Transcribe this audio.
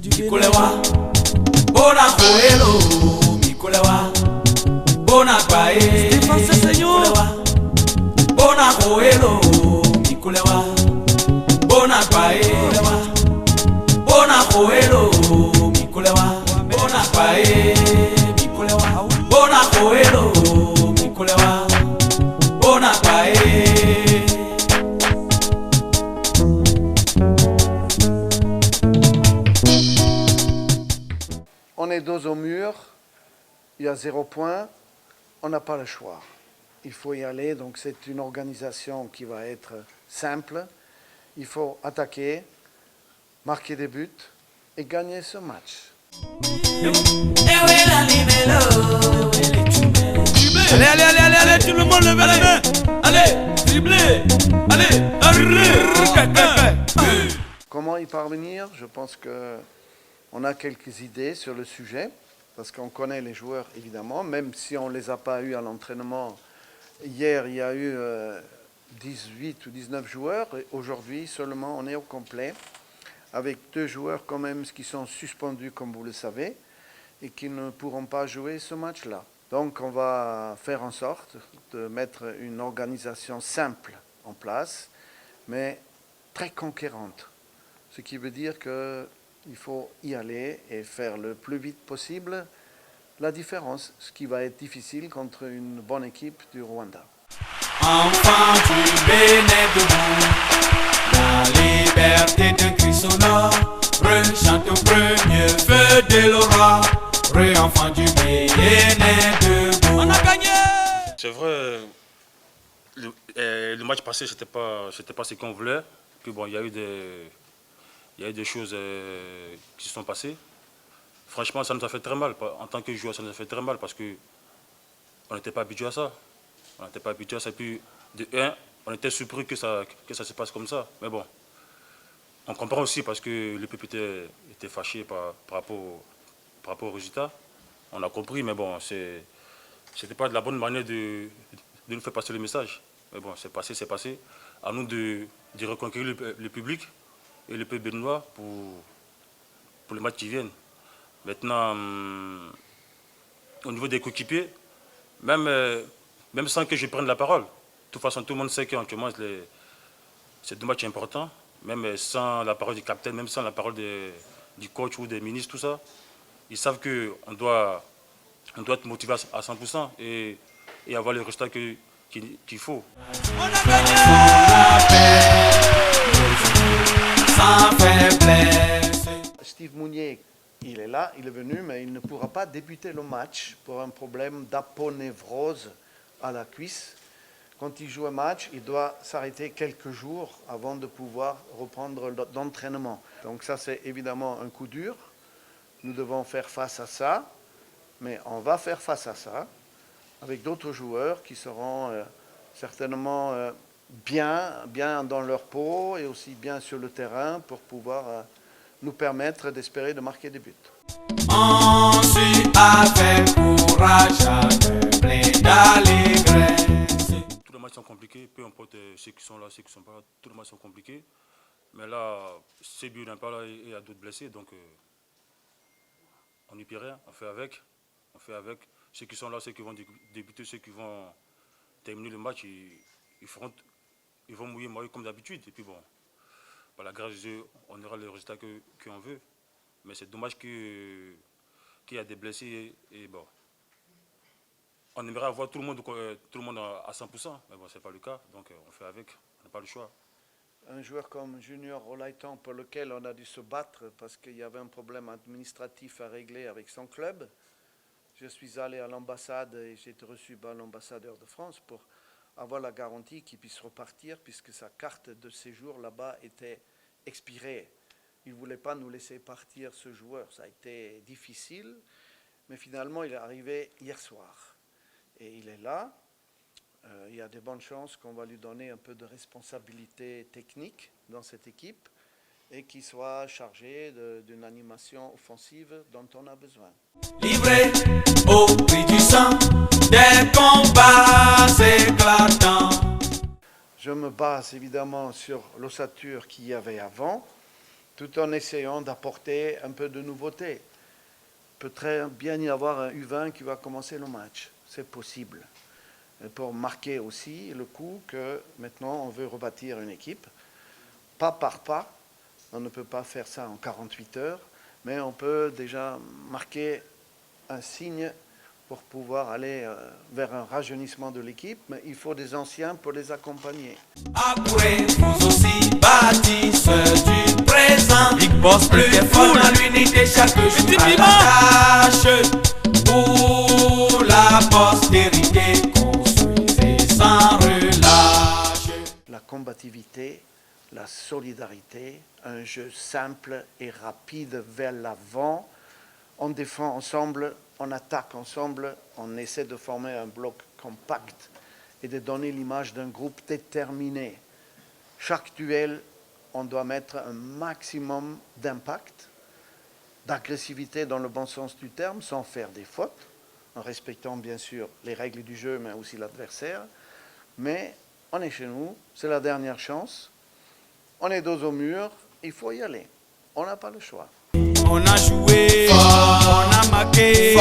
Mikulewa, bona koelo, Mikulewa, bona kwae, Défense Seigneur, bona koelo, Mikulewa, bona kwae, bona koelo, Mikulewa, bona kwae, Mikulewa, bona koelo, Mikulewa, bona kwae. On est dos au mur, il y a 0 point, on n'a pas le choix. Il faut y aller, donc c'est une organisation qui va être simple. Il faut attaquer, marquer des buts et gagner ce match. allez, tout le monde levez les mains. Allez, dribbler, allez, arrête. Comment y parvenir? Je pense qu'on a quelques idées sur le sujet, parce qu'on connaît les joueurs évidemment, même si on ne les a pas eus à l'entraînement. Hier, il y a eu 18 ou 19 joueurs, et aujourd'hui seulement on est au complet, avec 2 joueurs quand même qui sont suspendus comme vous le savez, et qui ne pourront pas jouer ce match-là. Donc on va faire en sorte de mettre une organisation simple en place, mais très conquérante. Ce qui veut dire qu'il faut y aller et faire le plus vite possible la différence, ce qui va être difficile contre une bonne équipe du Rwanda. Enfant du Bénin debout, la liberté de Christ honore, rechante au premier feu de l'aurore, re-enfant du Bénin debout. On a gagné! C'est vrai, le match passé, c'était pas ce qu'on voulait. Puis bon, il y a eu des choses qui se sont passées. Franchement, ça nous a fait très mal. En tant que joueur, ça nous a fait très mal parce qu'on n'était pas habitué à ça. On n'était pas habitué à ça. Et puis, de 1, on était surpris que ça se passe comme ça. Mais bon, on comprend aussi parce que le peuple était fâché par rapport au résultat. On a compris, mais bon, c'était pas de la bonne manière de nous faire passer le message. Mais bon, c'est passé, c'est passé. À nous de reconquérir le public et le peuple béninois pour les matchs qui viennent. Maintenant, au niveau des coéquipiers, même sans que je prenne la parole, de toute façon, tout le monde sait qu'actuellement, c'est 2 matchs importants, même sans la parole du capitaine, même sans la parole du coach ou des ministres, tout ça. Ils savent qu'on doit être motivé à 100% et avoir le résultat qu'il faut. On a gagné! Sans faiblesse. Steve Mounier, il est là, il est venu, mais il ne pourra pas débuter le match pour un problème d'aponévrose à la cuisse. Quand il joue un match, il doit s'arrêter quelques jours avant de pouvoir reprendre l'entraînement. Donc ça, c'est évidemment un coup dur. Nous devons faire face à ça, mais on va faire face à ça avec d'autres joueurs qui seront certainement bien dans leur peau et aussi bien sur le terrain pour pouvoir nous permettre d'espérer de marquer des buts. On suit avec courage avec plein d'allégresse. Tous les matchs sont compliqués, peu importe ceux qui sont là, ceux qui ne sont pas là, tous les matchs sont compliqués. Mais là, Sébu n'est pas là et il y a d'autres blessés, donc on n'y peut rien, on fait avec. Ceux qui sont là, ceux qui vont débuter, ceux qui vont terminer le match, ils vont mouiller comme d'habitude. Et puis bon, par la grâce de Dieu, on aura le résultat qu'on veut. Mais c'est dommage qu'il y a des blessés et bon. On aimerait avoir tout le monde à 100%, mais bon, ce n'est pas le cas, donc on fait avec, on n'a pas le choix. Un joueur comme Junior Olaitan pour lequel on a dû se battre parce qu'il y avait un problème administratif à régler avec son club. Je suis allé à l'ambassade et j'ai été reçu par l'ambassadeur de France pour avoir la garantie qu'il puisse repartir puisque sa carte de séjour là-bas était expirée. Il ne voulait pas nous laisser partir ce joueur. Ça a été difficile, mais finalement il est arrivé hier soir. Et il est là. Il y a de bonnes chances qu'on va lui donner un peu de responsabilité technique dans cette équipe et qu'il soit chargé d'une animation offensive dont on a besoin. Livré au prix du sang, des combats éclatants. Je me base évidemment sur l'ossature qu'il y avait avant tout en essayant d'apporter un peu de nouveauté. Il peut très bien y avoir un U20 qui va commencer le match, c'est possible. Et pour marquer aussi le coup que maintenant on veut rebâtir une équipe, pas par pas, on ne peut pas faire ça en 48 heures, mais on peut déjà marquer un signe pour pouvoir aller vers un rajeunissement de l'équipe, mais il faut des anciens pour les accompagner. Après, vous aussi bâtisseurs du présent. Big Boss plus fort dans l'unité chaque jour à la tâche. Pour la postérité, construisez sans relâche. La combativité, la solidarité, un jeu simple et rapide vers l'avant. On défend ensemble, on attaque ensemble, on essaie de former un bloc compact et de donner l'image d'un groupe déterminé. Chaque duel, on doit mettre un maximum d'impact, d'agressivité dans le bon sens du terme, sans faire des fautes, en respectant bien sûr les règles du jeu, mais aussi l'adversaire. Mais on est chez nous, c'est la dernière chance. On est dos au mur, il faut y aller. On n'a pas le choix. On a joué, on a marqué.